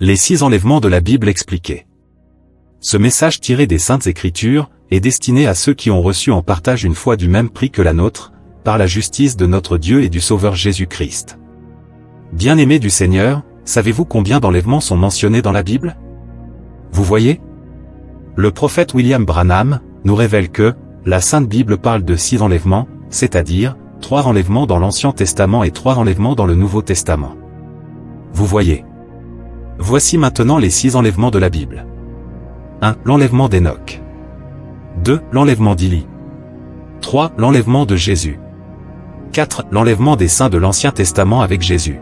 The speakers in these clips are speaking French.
Les 6 enlèvements de la Bible expliqués. Ce message tiré des Saintes Écritures est destiné à ceux qui ont reçu en partage une foi du même prix que la nôtre, par la justice de notre Dieu et du Sauveur Jésus-Christ. Bien-aimés du Seigneur, savez-vous combien d'enlèvements sont mentionnés dans la Bible? Vous voyez? Le prophète William Branham nous révèle que la Sainte Bible parle de 6 enlèvements, c'est-à-dire 3 enlèvements dans l'Ancien Testament et 3 enlèvements dans le Nouveau Testament. Vous voyez? Voici maintenant les 6 enlèvements de la Bible. 1. L'enlèvement d'Enoch. 2. L'enlèvement d'Élie. 3. L'enlèvement de Jésus. 4. L'enlèvement des saints de l'Ancien Testament avec Jésus.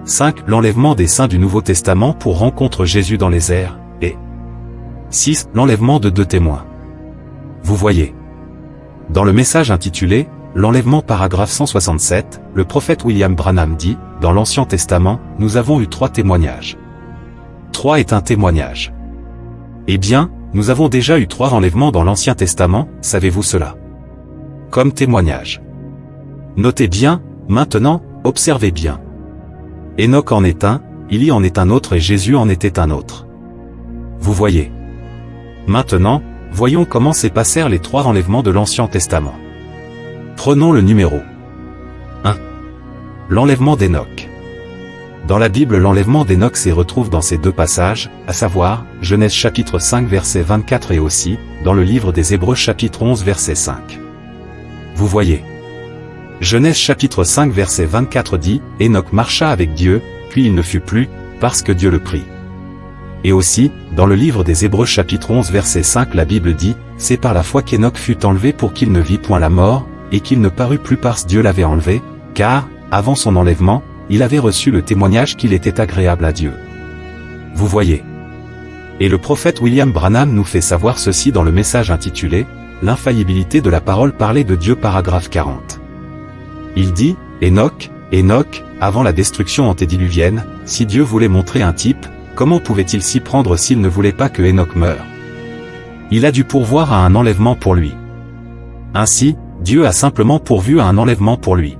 5. L'enlèvement des saints du Nouveau Testament pour rencontrer Jésus dans les airs, et 6. L'enlèvement de 2 témoins. Vous voyez. Dans le message intitulé « L'enlèvement » paragraphe 167, le prophète William Branham dit « Dans l'Ancien Testament, nous avons eu 3 témoignages. » 3 est un témoignage. Eh bien, nous avons déjà eu 3 enlèvements dans l'Ancien Testament, savez-vous cela? Comme témoignage. Notez bien, maintenant, observez bien. Enoch en est un, Élie en est un autre et Jésus en était un autre. Vous voyez. Maintenant, voyons comment s'est passèrent les 3 enlèvements de l'Ancien Testament. Prenons le numéro 1. L'enlèvement d'Enoch. Dans la Bible, l'enlèvement d'Enoch se retrouve dans ces 2 passages, à savoir, Genèse chapitre 5 verset 24 et aussi, dans le livre des Hébreux chapitre 11 verset 5. Vous voyez. Genèse chapitre 5 verset 24 dit, Enoch marcha avec Dieu, puis il ne fut plus, parce que Dieu le prit. Et aussi, dans le livre des Hébreux chapitre 11 verset 5 la Bible dit, c'est par la foi qu'Enoch fut enlevé pour qu'il ne vit point la mort, et qu'il ne parut plus parce que Dieu l'avait enlevé, car, avant son enlèvement, il avait reçu le témoignage qu'il était agréable à Dieu. Vous voyez. Et le prophète William Branham nous fait savoir ceci dans le message intitulé « L'infaillibilité de la parole parlée de Dieu » paragraphe 40. Il dit, Enoch, avant la destruction antédiluvienne, si Dieu voulait montrer un type, comment pouvait-il s'y prendre s'il ne voulait pas que Enoch meure? Il a dû pourvoir à un enlèvement pour lui. Ainsi, Dieu a simplement pourvu à un enlèvement pour lui.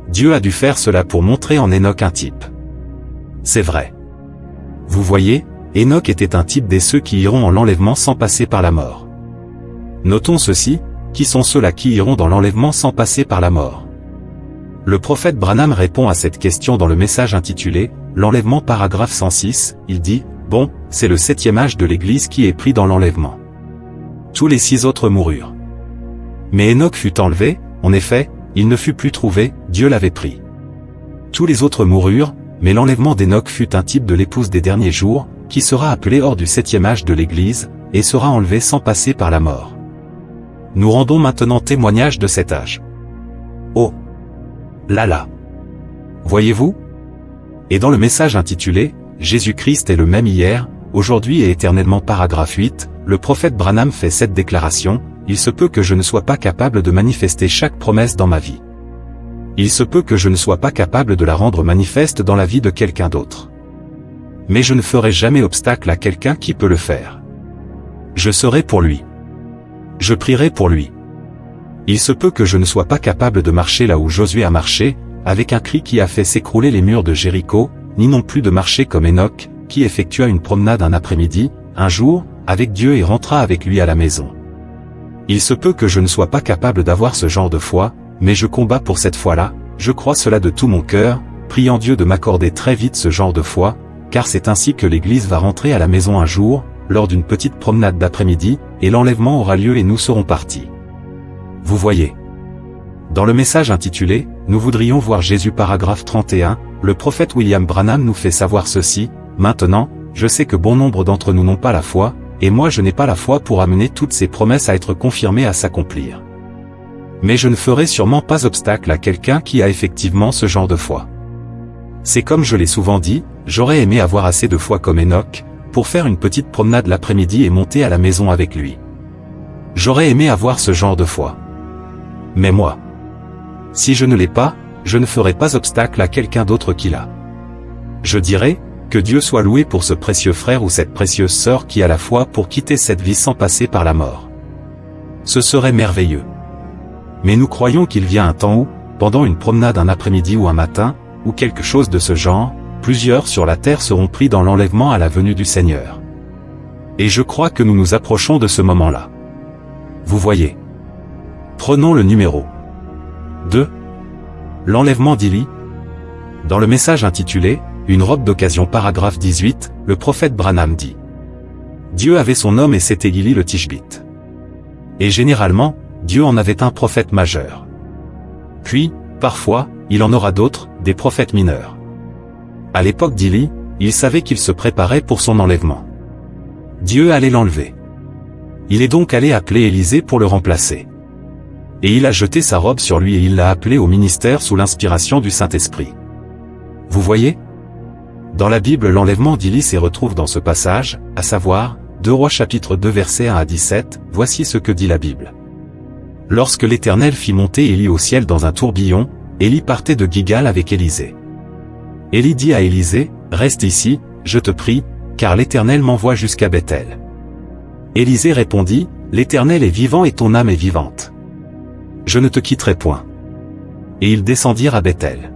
Dieu a dû faire cela pour montrer en Enoch un type. C'est vrai. Vous voyez, Enoch était un type des ceux qui iront en l'enlèvement sans passer par la mort. Notons ceci, qui sont ceux-là qui iront dans l'enlèvement sans passer par la mort? Le prophète Branham répond à cette question dans le message intitulé « L'enlèvement » paragraphe 106, il dit « Bon, c'est le 7e âge de l'Église qui est pris dans l'enlèvement. Tous les 6 autres moururent. Mais Enoch fut enlevé, en effet, il ne fut plus trouvé, Dieu l'avait pris. Tous les autres moururent, mais l'enlèvement d'Enoch fut un type de l'épouse des derniers jours, qui sera appelée hors du 7e âge de l'Église, et sera enlevée sans passer par la mort. Nous rendons maintenant témoignage de cet âge. Oh! Là! Voyez-vous? Et dans le message intitulé « Jésus-Christ est le même hier, aujourd'hui et éternellement » paragraphe 8, le prophète Branham fait cette déclaration, « Il se peut que je ne sois pas capable de manifester chaque promesse dans ma vie. Il se peut que je ne sois pas capable de la rendre manifeste dans la vie de quelqu'un d'autre. Mais je ne ferai jamais obstacle à quelqu'un qui peut le faire. Je serai pour lui. Je prierai pour lui. Il se peut que je ne sois pas capable de marcher là où Josué a marché, avec un cri qui a fait s'écrouler les murs de Jéricho, ni non plus de marcher comme Enoch, qui effectua une promenade un après-midi, un jour, avec Dieu et rentra avec lui à la maison. Il se peut que je ne sois pas capable d'avoir ce genre de foi, mais je combats pour cette foi-là, je crois cela de tout mon cœur, priant Dieu de m'accorder très vite ce genre de foi, car c'est ainsi que l'Église va rentrer à la maison un jour, lors d'une petite promenade d'après-midi, et l'enlèvement aura lieu et nous serons partis. Vous voyez. Dans le message intitulé « Nous voudrions voir Jésus » paragraphe 31, le prophète William Branham nous fait savoir ceci, « Maintenant, je sais que bon nombre d'entre nous n'ont pas la foi, et moi je n'ai pas la foi pour amener toutes ces promesses à être confirmées à s'accomplir. Mais je ne ferai sûrement pas obstacle à quelqu'un qui a effectivement ce genre de foi. C'est comme je l'ai souvent dit, j'aurais aimé avoir assez de foi comme Enoch, pour faire une petite promenade l'après-midi et monter à la maison avec lui. J'aurais aimé avoir ce genre de foi. Mais moi, si je ne l'ai pas, je ne ferai pas obstacle à quelqu'un d'autre qui l'a. Je dirai, que Dieu soit loué pour ce précieux frère ou cette précieuse sœur qui a la foi pour quitter cette vie sans passer par la mort. Ce serait merveilleux. Mais nous croyons qu'il vient un temps où, pendant une promenade un après-midi ou un matin, ou quelque chose de ce genre, plusieurs sur la terre seront pris dans l'enlèvement à la venue du Seigneur. Et je crois que nous nous approchons de ce moment-là. Vous voyez. Prenons le numéro 2. L'enlèvement d'Élie. Dans le message intitulé « Une robe d'occasion » paragraphe 18, le prophète Branham dit: Dieu avait son homme et c'était Élie le Tishbite. Et généralement, Dieu en avait un prophète majeur. Puis, parfois, il en aura d'autres, des prophètes mineurs. À l'époque d'Élie, il savait qu'il se préparait pour son enlèvement. Dieu allait l'enlever. Il est donc allé appeler Élisée pour le remplacer. Et il a jeté sa robe sur lui et il l'a appelé au ministère sous l'inspiration du Saint-Esprit. Vous voyez? Dans la Bible, l'enlèvement d'Élie se retrouve dans ce passage, à savoir, 2 Rois chapitre 2 versets 1 à 17, voici ce que dit la Bible. Lorsque l'Éternel fit monter Élie au ciel dans un tourbillon, Élie partait de Gilgal avec Élisée. Élie dit à Élisée, reste ici, je te prie, car l'Éternel m'envoie jusqu'à Bethel. Élisée répondit, l'Éternel est vivant et ton âme est vivante. Je ne te quitterai point. Et ils descendirent à Bethel.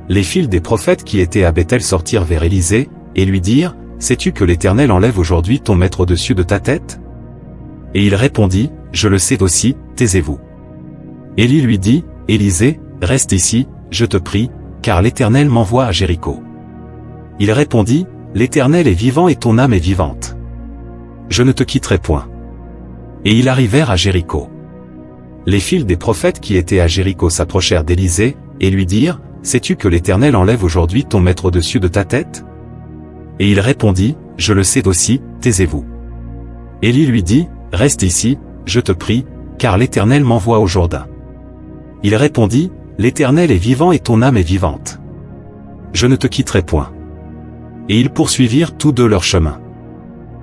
Les fils des prophètes qui étaient à Bethel sortirent vers Élisée, et lui dirent, sais-tu que l'Éternel enlève aujourd'hui ton maître au-dessus de ta tête? Et il répondit, je le sais aussi, taisez-vous. Élie lui dit, Élisée, reste ici, je te prie, car l'Éternel m'envoie à Jéricho. Il répondit, l'Éternel est vivant et ton âme est vivante. Je ne te quitterai point. Et ils arrivèrent à Jéricho. Les fils des prophètes qui étaient à Jéricho s'approchèrent d'Élisée, et lui dirent, sais-tu que l'Éternel enlève aujourd'hui ton maître au-dessus de ta tête? Et il répondit, je le sais aussi, taisez-vous. Élie lui dit, reste ici, je te prie, car l'Éternel m'envoie au Jourdain. Il répondit, l'Éternel est vivant et ton âme est vivante. Je ne te quitterai point. Et ils poursuivirent tous deux leur chemin.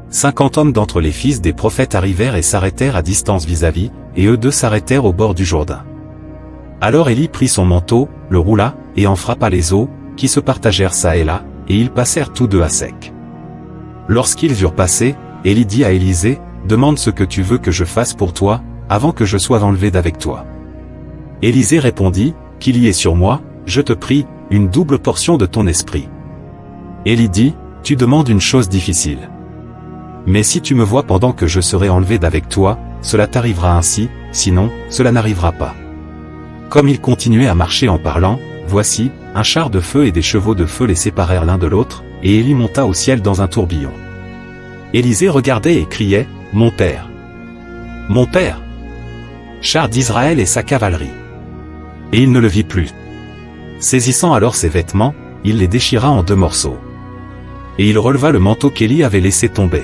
50 hommes d'entre les fils des prophètes arrivèrent et s'arrêtèrent à distance vis-à-vis, et eux deux s'arrêtèrent au bord du Jourdain. Alors Élie prit son manteau, le roula, et en frappa les eaux, qui se partagèrent çà et là, et ils passèrent tous deux à sec. Lorsqu'ils eurent passé, Élie dit à Élisée, demande ce que tu veux que je fasse pour toi, avant que je sois enlevé d'avec toi. Élisée répondit, qu'il y ait sur moi, je te prie, une double portion de ton esprit. Élie dit, tu demandes une chose difficile. Mais si tu me vois pendant que je serai enlevé d'avec toi, cela t'arrivera ainsi, sinon, cela n'arrivera pas. Comme ils continuaient à marcher en parlant, voici, un char de feu et des chevaux de feu les séparèrent l'un de l'autre, et Élie monta au ciel dans un tourbillon. Élisée regardait et criait, mon père! Mon père! Char d'Israël et sa cavalerie! Et il ne le vit plus. Saisissant alors ses vêtements, il les déchira en 2 morceaux. Et il releva le manteau qu'Élie avait laissé tomber.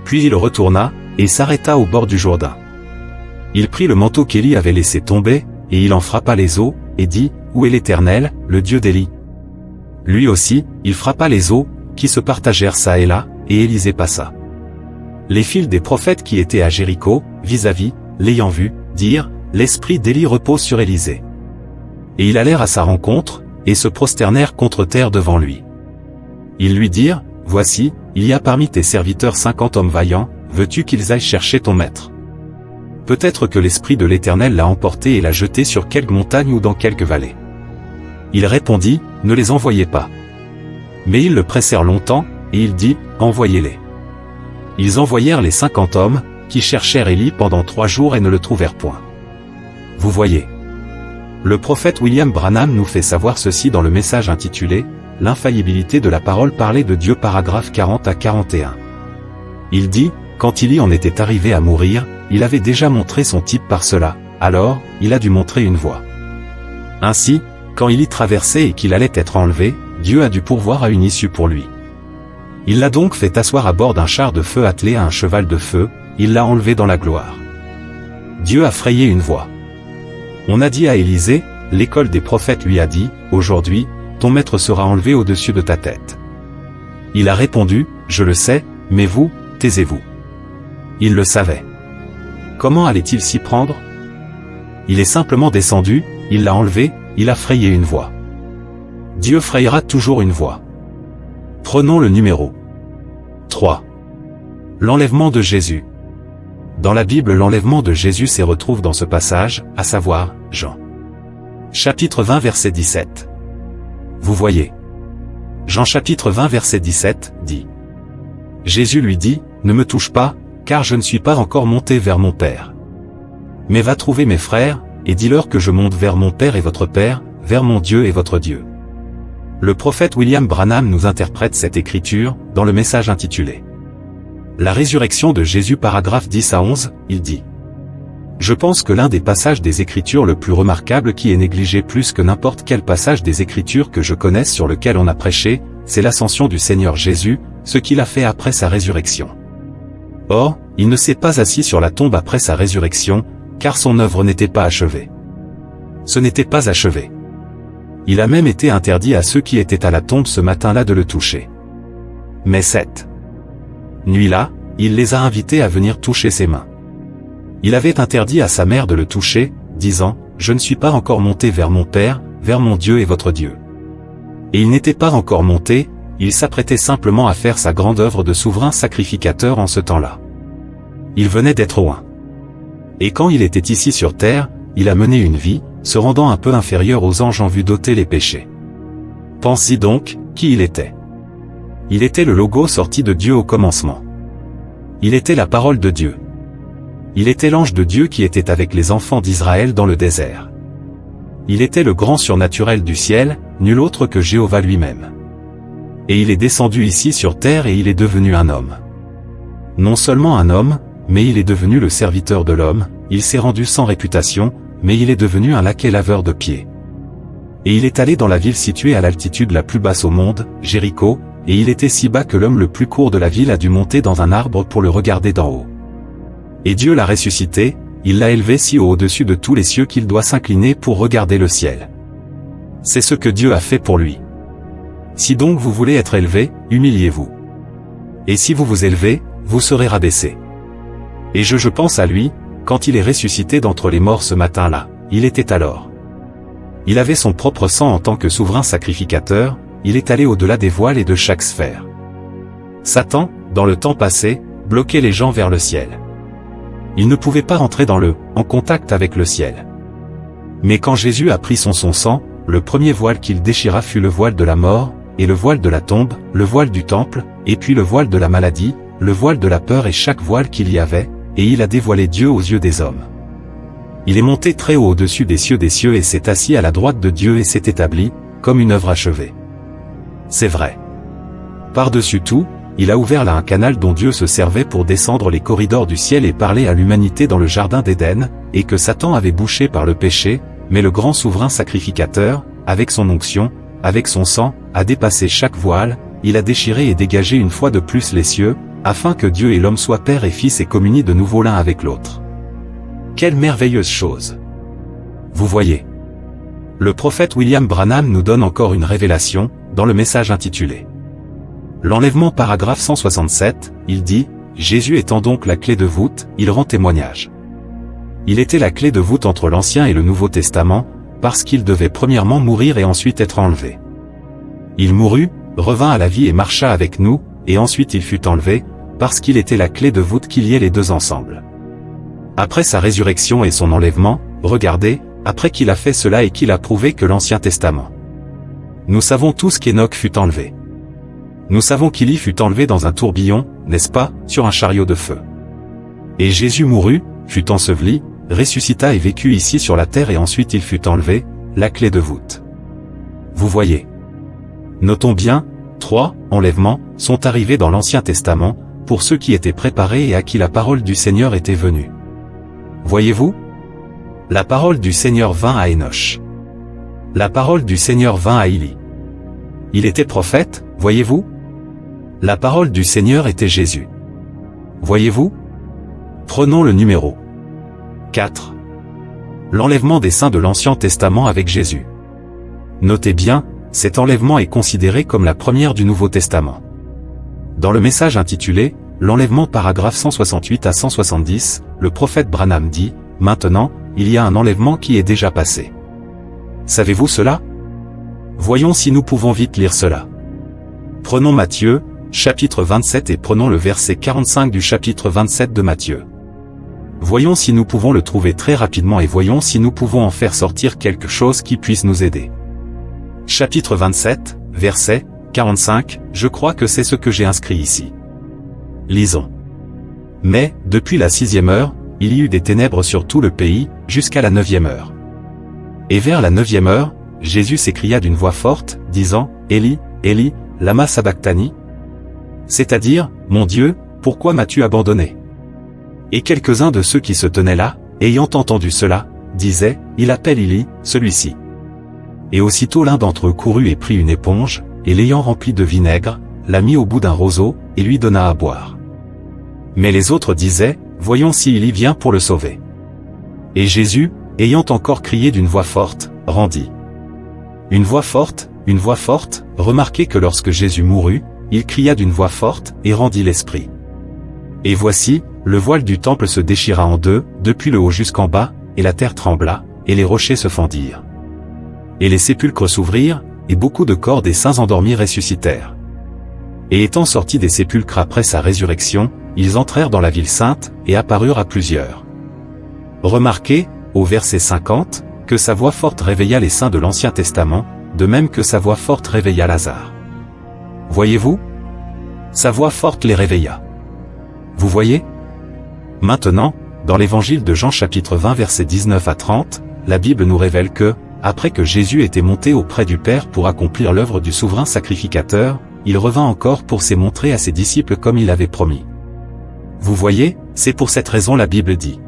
Puis il retourna, et s'arrêta au bord du Jourdain. Il prit le manteau qu'Élie avait laissé tomber, et il en frappa les eaux, et dit, où est l'Éternel, le Dieu d'Élie? Lui aussi, il frappa les eaux, qui se partagèrent çà et là, et Élisée passa. Les fils des prophètes qui étaient à Jéricho, vis-à-vis, l'ayant vu, dirent, l'esprit d'Élie repose sur Élisée. Et ils allèrent à sa rencontre, et se prosternèrent contre terre devant lui. Ils lui dirent, voici, il y a parmi tes serviteurs 50 hommes vaillants, veux-tu qu'ils aillent chercher ton maître? Peut-être que l'Esprit de l'Éternel l'a emporté et l'a jeté sur quelque montagne ou dans quelque vallée. Il répondit, ne les envoyez pas. Mais ils le pressèrent longtemps, et il dit, envoyez-les. Ils envoyèrent les 50 hommes, qui cherchèrent Élie pendant 3 jours et ne le trouvèrent point. Vous voyez. Le prophète William Branham nous fait savoir ceci dans le message intitulé « L'infaillibilité de la parole parlée de Dieu » paragraphe 40 à 41. Il dit, quand Élie en était arrivé à mourir, il avait déjà montré son type par cela, alors, il a dû montrer une voie. Ainsi, quand Élie traversait et qu'il allait être enlevé, Dieu a dû pourvoir à une issue pour lui. Il l'a donc fait asseoir à bord d'un char de feu attelé à un cheval de feu, il l'a enlevé dans la gloire. Dieu a frayé une voie. On a dit à Élisée, l'école des prophètes lui a dit, aujourd'hui, ton maître sera enlevé au-dessus de ta tête. Il a répondu, je le sais, mais vous, taisez-vous. Il le savait. Comment allait-il s'y prendre? Il est simplement descendu, il l'a enlevé, il a frayé une voie. Dieu frayera toujours une voie. Prenons le numéro 3. L'enlèvement de Jésus. Dans la Bible, l'enlèvement de Jésus se retrouve dans ce passage, à savoir, Jean. Chapitre 20 verset 17. Vous voyez. Jean chapitre 20 verset 17, dit. Jésus lui dit, ne me touche pas, car je ne suis pas encore monté vers mon Père. Mais va trouver mes frères, et dis-leur que je monte vers mon Père et votre Père, vers mon Dieu et votre Dieu. Le prophète William Branham nous interprète cette écriture, dans le message intitulé La résurrection de Jésus paragraphe 10 à 11, il dit. Je pense que l'un des passages des Écritures le plus remarquable qui est négligé plus que n'importe quel passage des Écritures que je connaisse sur lequel on a prêché, c'est l'ascension du Seigneur Jésus, ce qu'il a fait après sa résurrection. Or, il ne s'est pas assis sur la tombe après sa résurrection, car son œuvre n'était pas achevée. Ce n'était pas achevé. Il a même été interdit à ceux qui étaient à la tombe ce matin-là de le toucher. Mais cette nuit-là, il les a invités à venir toucher ses mains. Il avait interdit à sa mère de le toucher, disant, « Je ne suis pas encore monté vers mon Père, vers mon Dieu et votre Dieu. » Et il n'était pas encore monté, il s'apprêtait simplement à faire sa grande œuvre de souverain sacrificateur en ce temps-là. Il venait d'être oint. Et quand il était ici sur terre, il a mené une vie, se rendant un peu inférieur aux anges en vue d'ôter les péchés. Pense-y donc, qui il était. Il était le logo sorti de Dieu au commencement. Il était la parole de Dieu. Il était l'ange de Dieu qui était avec les enfants d'Israël dans le désert. Il était le grand surnaturel du ciel, nul autre que Jéhovah lui-même. Et il est descendu ici sur terre et il est devenu un homme. Non seulement un homme, mais il est devenu le serviteur de l'homme, il s'est rendu sans réputation, mais il est devenu un laquais laveur de pieds. Et il est allé dans la ville située à l'altitude la plus basse au monde, Jéricho, et il était si bas que l'homme le plus court de la ville a dû monter dans un arbre pour le regarder d'en haut. Et Dieu l'a ressuscité, il l'a élevé si haut au-dessus de tous les cieux qu'il doit s'incliner pour regarder le ciel. C'est ce que Dieu a fait pour lui. Si donc vous voulez être élevé, humiliez-vous. Et si vous vous élevez, vous serez rabaissé. Et je pense à lui, quand il est ressuscité d'entre les morts ce matin-là, il était alors. Il avait son propre sang en tant que souverain sacrificateur, il est allé au-delà des voiles et de chaque sphère. Satan, dans le temps passé, bloquait les gens vers le ciel. Il ne pouvait pas rentrer en contact avec le ciel. Mais quand Jésus a pris son sang, le premier voile qu'il déchira fut le voile de la mort, et le voile de la tombe, le voile du temple, et puis le voile de la maladie, le voile de la peur et chaque voile qu'il y avait, et il a dévoilé Dieu aux yeux des hommes. Il est monté très haut au-dessus des cieux et s'est assis à la droite de Dieu et s'est établi, comme une œuvre achevée. C'est vrai. Par-dessus tout, il a ouvert là un canal dont Dieu se servait pour descendre les corridors du ciel et parler à l'humanité dans le jardin d'Éden, et que Satan avait bouché par le péché, mais le grand souverain sacrificateur, avec son onction, avec son sang, a dépassé chaque voile, il a déchiré et dégagé une fois de plus les cieux, afin que Dieu et l'homme soient père et fils et communient de nouveau l'un avec l'autre. Quelle merveilleuse chose! Vous voyez. Le prophète William Branham nous donne encore une révélation, dans le message intitulé L'enlèvement paragraphe 167, il dit, Jésus étant donc la clé de voûte, il rend témoignage. Il était la clé de voûte entre l'Ancien et le Nouveau Testament, parce qu'il devait premièrement mourir et ensuite être enlevé. Il mourut, revint à la vie et marcha avec nous, et ensuite il fut enlevé, parce qu'il était la clé de voûte qui liait les deux ensemble. Après sa résurrection et son enlèvement, regardez, après qu'il a fait cela et qu'il a prouvé que l'Ancien Testament. Nous savons tous qu'Enoch fut enlevé. Nous savons qu'Élie fut enlevé dans un tourbillon, n'est-ce pas, sur un chariot de feu. Et Jésus mourut, fut enseveli, ressuscita et vécut ici sur la terre et ensuite il fut enlevé, la clé de voûte. Vous voyez. Notons bien, 3 enlèvements sont arrivés dans l'Ancien Testament, pour ceux qui étaient préparés et à qui la parole du Seigneur était venue. Voyez-vous? La parole du Seigneur vint à Enoch. La parole du Seigneur vint à Élie. Il était prophète, voyez-vous? La parole du Seigneur était Jésus. Voyez-vous? Prenons le numéro 4. L'enlèvement des saints de l'Ancien Testament avec Jésus. Notez bien, cet enlèvement est considéré comme la première du Nouveau Testament. Dans le message intitulé « L'enlèvement paragraphe 168 à 170 », le prophète Branham dit « Maintenant, il y a un enlèvement qui est déjà passé. » Savez-vous cela? Voyons si nous pouvons vite lire cela. Prenons Matthieu, chapitre 27 et prenons le verset 45 du chapitre 27 de Matthieu. Voyons si nous pouvons le trouver très rapidement et voyons si nous pouvons en faire sortir quelque chose qui puisse nous aider. Chapitre 27, verset 45, je crois que c'est ce que j'ai inscrit ici. Lisons. Mais, depuis la 6e heure, il y eut des ténèbres sur tout le pays, jusqu'à la 9e heure. Et vers la 9e heure, Jésus s'écria d'une voix forte, disant, Élie, Élie, lama sabachthani? C'est-à-dire, mon Dieu, pourquoi m'as-tu abandonné? Et quelques-uns de ceux qui se tenaient là, ayant entendu cela, disaient, il appelle Élie, celui-ci. Et aussitôt l'un d'entre eux courut et prit une éponge, et l'ayant remplie de vinaigre, la mit au bout d'un roseau, et lui donna à boire. Mais les autres disaient, voyons si Élie vient pour le sauver. Et Jésus, ayant encore crié d'une voix forte, rendit. Une voix forte, remarquez que lorsque Jésus mourut, il cria d'une voix forte, et rendit l'esprit. Et voici, le voile du temple se déchira en deux, depuis le haut jusqu'en bas, et la terre trembla, et les rochers se fendirent. Et les sépulcres s'ouvrirent, et beaucoup de corps des saints endormis ressuscitèrent. Et étant sortis des sépulcres après sa résurrection, ils entrèrent dans la ville sainte, et apparurent à plusieurs. Remarquez, au verset 50, que sa voix forte réveilla les saints de l'Ancien Testament, de même que sa voix forte réveilla Lazare. Voyez-vous? Sa voix forte les réveilla. Vous voyez? Maintenant, dans l'évangile de Jean chapitre 20 versets 19 à 30, la Bible nous révèle que, après que Jésus était monté auprès du Père pour accomplir l'œuvre du souverain sacrificateur, il revint encore pour se montrer à ses disciples comme il l'avait promis. Vous voyez, c'est pour cette raison la Bible dit.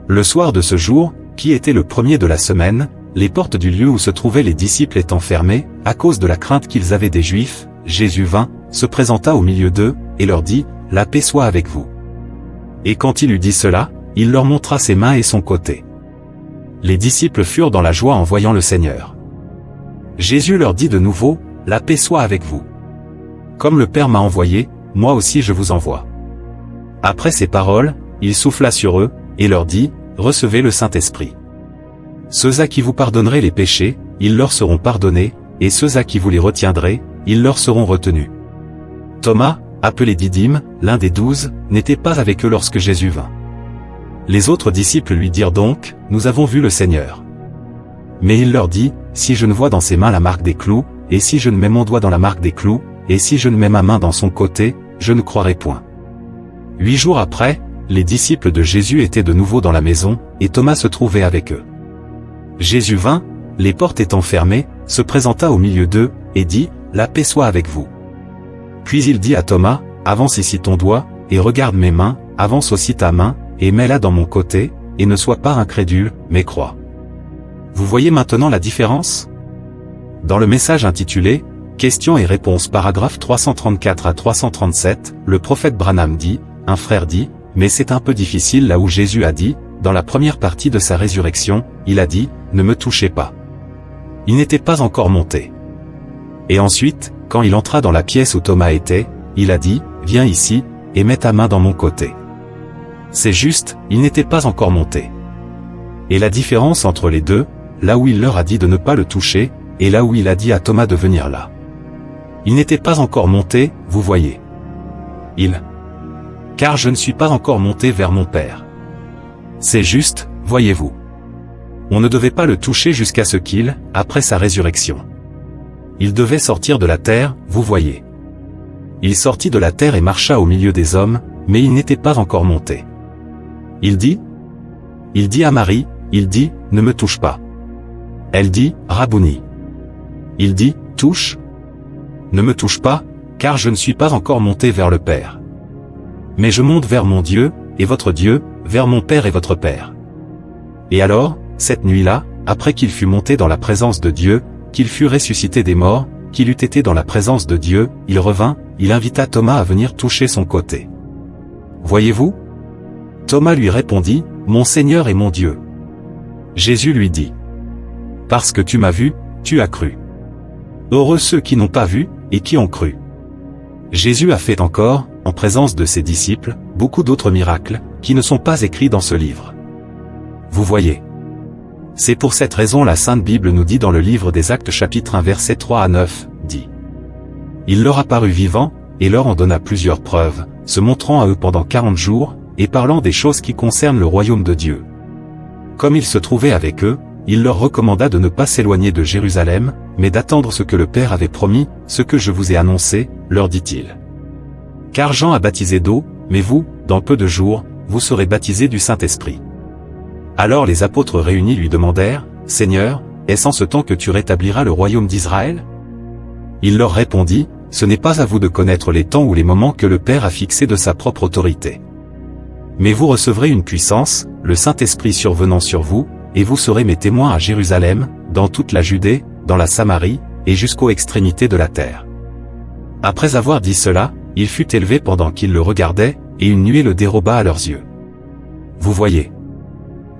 Le soir de ce jour, qui était le premier de la semaine, les portes du lieu où se trouvaient les disciples étant fermées, à cause de la crainte qu'ils avaient des Juifs, Jésus vint, se présenta au milieu d'eux, et leur dit, « La paix soit avec vous. » Et quand il eut dit cela, il leur montra ses mains et son côté. Les disciples furent dans la joie en voyant le Seigneur. Jésus leur dit de nouveau, « La paix soit avec vous. Comme le Père m'a envoyé, moi aussi je vous envoie. » Après ces paroles, il souffla sur eux, et leur dit, « Recevez le Saint-Esprit. Ceux à qui vous pardonnerez les péchés, ils leur seront pardonnés, et ceux à qui vous les retiendrez, ils leur seront retenus. » Thomas, appelé Didyme, l'un des 12, n'était pas avec eux lorsque Jésus vint. Les autres disciples lui dirent donc, « Nous avons vu le Seigneur. » Mais il leur dit, « Si je ne vois dans ses mains la marque des clous, et si je ne mets mon doigt dans la marque des clous, et si je ne mets ma main dans son côté, je ne croirai point. » 8 jours après, les disciples de Jésus étaient de nouveau dans la maison, et Thomas se trouvait avec eux. Jésus vint, les portes étant fermées, se présenta au milieu d'eux, et dit, « La paix soit avec vous. » Puis il dit à Thomas, « Avance ici ton doigt, et regarde mes mains, avance aussi ta main, et mets-la dans mon côté, et ne sois pas incrédule, mais crois. » Vous voyez maintenant la différence? Dans le message intitulé « Questions et réponses paragraphes 334 à 337, le prophète Branham dit, un frère dit, mais c'est un peu difficile là où Jésus a dit, dans la première partie de sa résurrection, il a dit, ne me touchez pas. Il n'était pas encore monté. Et ensuite, quand il entra dans la pièce où Thomas était, il a dit, viens ici, et mets ta main dans mon côté. C'est juste, il n'était pas encore monté. Et la différence entre les deux, là où il leur a dit de ne pas le toucher, et là où il a dit à Thomas de venir là. Il n'était pas encore monté, vous voyez. Car je ne suis pas encore monté vers mon Père. C'est juste, voyez-vous. On ne devait pas le toucher jusqu'à ce qu'il, après sa résurrection. Il devait sortir de la terre, vous voyez. Il sortit de la terre et marcha au milieu des hommes, mais il n'était pas encore monté. Il dit à Marie, ne me touche pas. Elle dit, Rabouni. Il dit, touche. Ne me touche pas, car je ne suis pas encore monté vers le Père. Mais je monte vers mon Dieu, et votre Dieu, vers mon Père et votre Père. Et alors, cette nuit-là, après qu'il fut monté dans la présence de Dieu, qu'il fut ressuscité des morts, qu'il eût été dans la présence de Dieu, il revint, il invita Thomas à venir toucher son côté. Voyez-vous? Thomas lui répondit, mon Seigneur et mon Dieu. Jésus lui dit, parce que tu m'as vu, tu as cru. Heureux ceux qui n'ont pas vu, et qui ont cru. Jésus a fait encore, en présence de ses disciples, beaucoup d'autres miracles, qui ne sont pas écrits dans ce livre. Vous voyez. C'est pour cette raison la Sainte Bible nous dit dans le livre des Actes chapitre 1 versets 3 à 9, dit. Il leur apparut vivant, et leur en donna plusieurs preuves, se montrant à eux pendant 40 jours, et parlant des choses qui concernent le royaume de Dieu. Comme il se trouvait avec eux, il leur recommanda de ne pas s'éloigner de Jérusalem, mais d'attendre ce que le Père avait promis, ce que je vous ai annoncé, leur dit-il. Car Jean a baptisé d'eau, mais vous, dans peu de jours, vous serez baptisés du Saint-Esprit. Alors les apôtres réunis lui demandèrent, « Seigneur, est-ce en ce temps que tu rétabliras le royaume d'Israël ?» Il leur répondit, « Ce n'est pas à vous de connaître les temps ou les moments que le Père a fixés de sa propre autorité. Mais vous recevrez une puissance, le Saint-Esprit survenant sur vous, et vous serez mes témoins à Jérusalem, dans toute la Judée, dans la Samarie, et jusqu'aux extrémités de la terre. » Après avoir dit cela, il fut élevé pendant qu'ils le regardaient, et une nuée le déroba à leurs yeux. Vous voyez.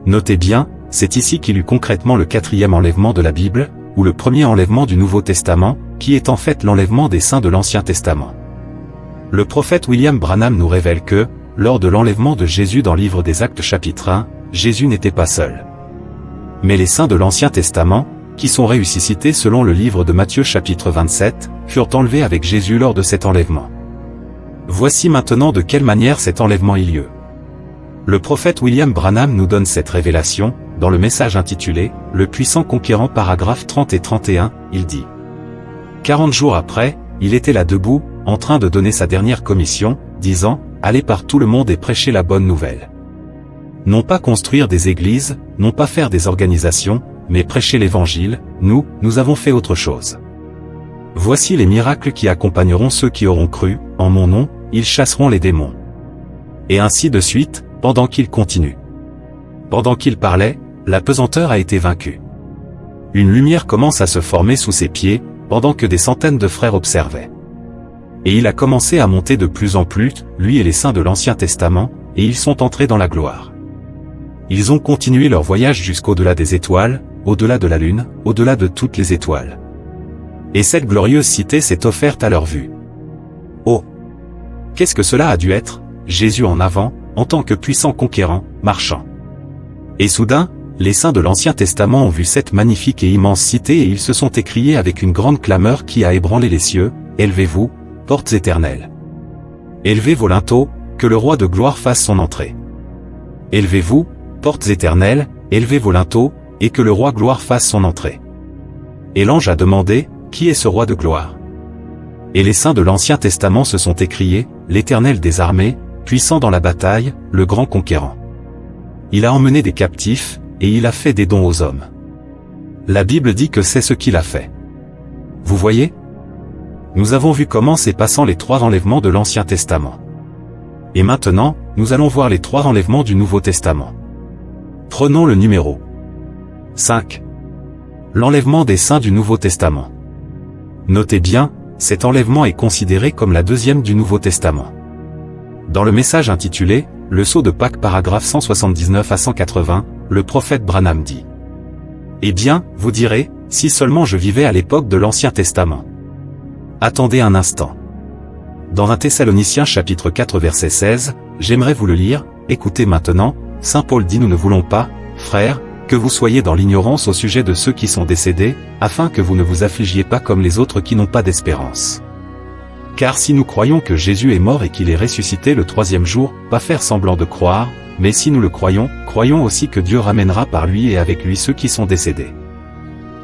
Notez bien, c'est ici qu'il eut concrètement le 4e enlèvement de la Bible, ou le premier enlèvement du Nouveau Testament, qui est en fait l'enlèvement des saints de l'Ancien Testament. Le prophète William Branham nous révèle que, lors de l'enlèvement de Jésus dans le livre des Actes chapitre 1, Jésus n'était pas seul. Mais les saints de l'Ancien Testament, qui sont ressuscités selon le livre de Matthieu chapitre 27, furent enlevés avec Jésus lors de cet enlèvement. Voici maintenant de quelle manière cet enlèvement eut lieu. Le prophète William Branham nous donne cette révélation, dans le message intitulé « Le puissant conquérant » paragraphes 30 et 31, il dit « 40 jours après, il était là debout, en train de donner sa dernière commission, disant « Allez par tout le monde et prêchez la bonne nouvelle. » Non pas construire des églises, non pas faire des organisations, mais prêcher l'évangile, nous avons fait autre chose. Voici les miracles qui accompagneront ceux qui auront cru, en mon nom, ils chasseront les démons. Et ainsi de suite, pendant qu'il continue. Pendant qu'il parlait, la pesanteur a été vaincue. Une lumière commence à se former sous ses pieds, pendant que des centaines de frères observaient. Et il a commencé à monter de plus en plus, lui et les saints de l'Ancien Testament, et ils sont entrés dans la gloire. Ils ont continué leur voyage jusqu'au-delà des étoiles, au-delà de la lune, au-delà de toutes les étoiles. Et cette glorieuse cité s'est offerte à leur vue. Oh! Qu'est-ce que cela a dû être, Jésus en avant, en tant que puissant conquérant, marchant. Et soudain, les saints de l'Ancien Testament ont vu cette magnifique et immense cité et ils se sont écriés avec une grande clameur qui a ébranlé les cieux, « Élevez-vous, portes éternelles. Élevez vos linteaux, que le roi de gloire fasse son entrée. Élevez-vous, portes éternelles, élevez vos linteaux, et que le roi gloire fasse son entrée. » Et l'ange a demandé, « Qui est ce roi de gloire ?» Et les saints de l'Ancien Testament se sont écriés, « L'Éternel des armées, puissant dans la bataille, le grand conquérant. Il a emmené des captifs, et il a fait des dons aux hommes. » La Bible dit que c'est ce qu'il a fait. Vous voyez? Nous avons vu comment s'est passant les 3 enlèvements de l'Ancien Testament. Et maintenant, nous allons voir les 3 enlèvements du Nouveau Testament. Prenons le numéro 5. L'enlèvement des saints du Nouveau Testament. Notez bien, cet enlèvement est considéré comme la 2e du Nouveau Testament. Dans le message intitulé « Le sceau de Pâques » paragraphes 179 à 180, le prophète Branham dit « Eh bien, vous direz, si seulement je vivais à l'époque de l'Ancien Testament. » Attendez un instant. Dans 1 Thessaloniciens chapitre 4 verset 16, j'aimerais vous le lire, écoutez maintenant, Saint Paul dit « Nous ne voulons pas, frères, que vous soyez dans l'ignorance au sujet de ceux qui sont décédés, afin que vous ne vous affligiez pas comme les autres qui n'ont pas d'espérance. Car si nous croyons que Jésus est mort et qu'il est ressuscité le 3e jour, pas faire semblant de croire, mais si nous le croyons, croyons aussi que Dieu ramènera par lui et avec lui ceux qui sont décédés. »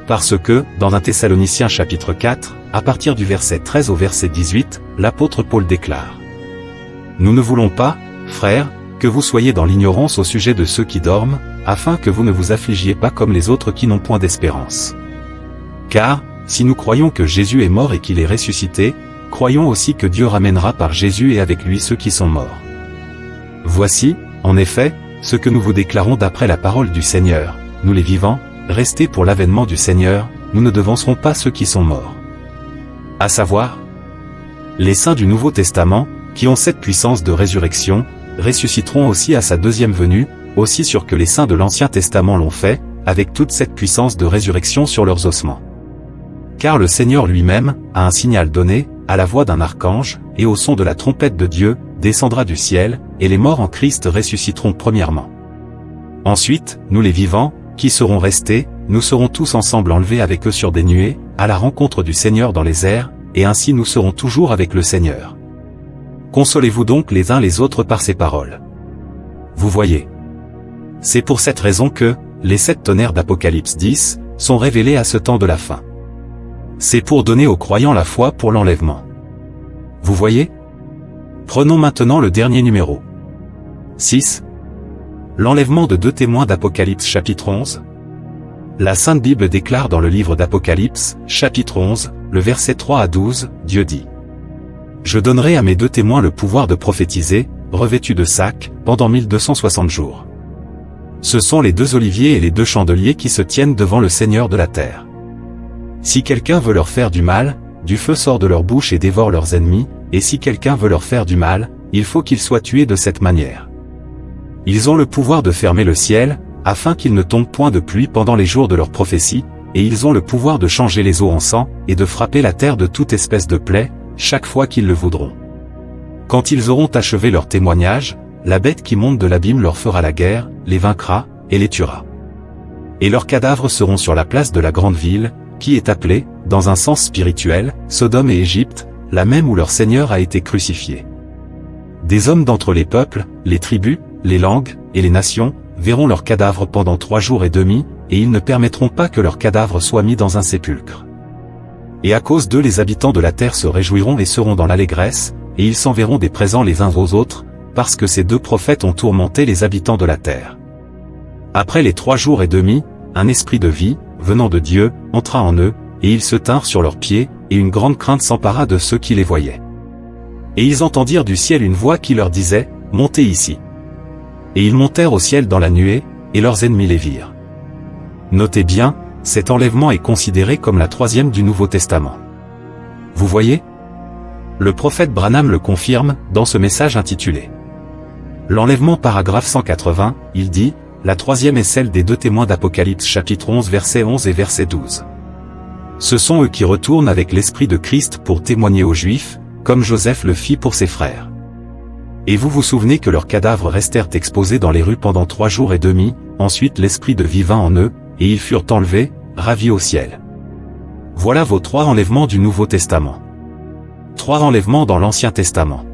Parce que, dans 1 Thessaloniciens chapitre 4, à partir du verset 13 au verset 18, l'apôtre Paul déclare « Nous ne voulons pas, frères, que vous soyez dans l'ignorance au sujet de ceux qui dorment, afin que vous ne vous affligiez pas comme les autres qui n'ont point d'espérance. Car, si nous croyons que Jésus est mort et qu'il est ressuscité, croyons aussi que Dieu ramènera par Jésus et avec lui ceux qui sont morts. Voici, en effet, ce que nous vous déclarons d'après la parole du Seigneur, nous les vivants, restez pour l'avènement du Seigneur, nous ne devancerons pas ceux qui sont morts. » À savoir, les saints du Nouveau Testament, qui ont cette puissance de résurrection, ressusciteront aussi à sa 2e venue, aussi sûr que les saints de l'Ancien Testament l'ont fait, avec toute cette puissance de résurrection sur leurs ossements. Car le Seigneur lui-même, a un signal donné, à la voix d'un archange, et au son de la trompette de Dieu, descendra du ciel, et les morts en Christ ressusciteront premièrement. Ensuite, nous les vivants, qui serons restés, nous serons tous ensemble enlevés avec eux sur des nuées, à la rencontre du Seigneur dans les airs, et ainsi nous serons toujours avec le Seigneur. Consolez-vous donc les uns les autres par ces paroles. Vous voyez. C'est pour cette raison que, les 7 tonnerres d'Apocalypse 10, sont révélés à ce temps de la fin. C'est pour donner aux croyants la foi pour l'enlèvement. Vous voyez? Prenons maintenant le dernier numéro. 6. L'enlèvement de 2 témoins d'Apocalypse chapitre 11. La Sainte Bible déclare dans le livre d'Apocalypse, chapitre 11, le verset 3 à 12, Dieu dit: Je donnerai à mes 2 témoins le pouvoir de prophétiser, revêtus de sacs, pendant 1260 jours. Ce sont les 2 oliviers et les 2 chandeliers qui se tiennent devant le Seigneur de la terre. Si quelqu'un veut leur faire du mal, du feu sort de leur bouche et dévore leurs ennemis, et si quelqu'un veut leur faire du mal, il faut qu'ils soient tués de cette manière. Ils ont le pouvoir de fermer le ciel, afin qu'il ne tombe point de pluie pendant les jours de leur prophétie, et ils ont le pouvoir de changer les eaux en sang, et de frapper la terre de toute espèce de plaie, chaque fois qu'ils le voudront. Quand ils auront achevé leur témoignage, la bête qui monte de l'abîme leur fera la guerre, les vaincra, et les tuera. Et leurs cadavres seront sur la place de la grande ville, qui est appelée, dans un sens spirituel, Sodome et Égypte, la même où leur Seigneur a été crucifié. Des hommes d'entre les peuples, les tribus, les langues, et les nations, verront leurs cadavres pendant 3 jours et demi, et ils ne permettront pas que leurs cadavres soient mis dans un sépulcre. Et à cause d'eux les habitants de la terre se réjouiront et seront dans l'allégresse, et ils s'enverront des présents les uns aux autres, parce que ces 2 prophètes ont tourmenté les habitants de la terre. Après les 3 jours et demi, un esprit de vie, venant de Dieu, entra en eux, et ils se tinrent sur leurs pieds, et une grande crainte s'empara de ceux qui les voyaient. Et ils entendirent du ciel une voix qui leur disait: Montez ici. Et ils montèrent au ciel dans la nuée, et leurs ennemis les virent. Notez bien, cet enlèvement est considéré comme la 3e du Nouveau Testament. Vous voyez? Le prophète Branham le confirme, dans ce message intitulé L'enlèvement paragraphe 180, il dit: La 3e est celle des 2 témoins d'Apocalypse chapitre 11 verset 11 et verset 12. Ce sont eux qui retournent avec l'Esprit de Christ pour témoigner aux Juifs, comme Joseph le fit pour ses frères. Et vous vous souvenez que leurs cadavres restèrent exposés dans les rues pendant 3 jours et demi, ensuite l'Esprit de vie vint en eux, et ils furent enlevés, ravis au ciel. Voilà vos 3 enlèvements du Nouveau Testament. 3 enlèvements dans l'Ancien Testament.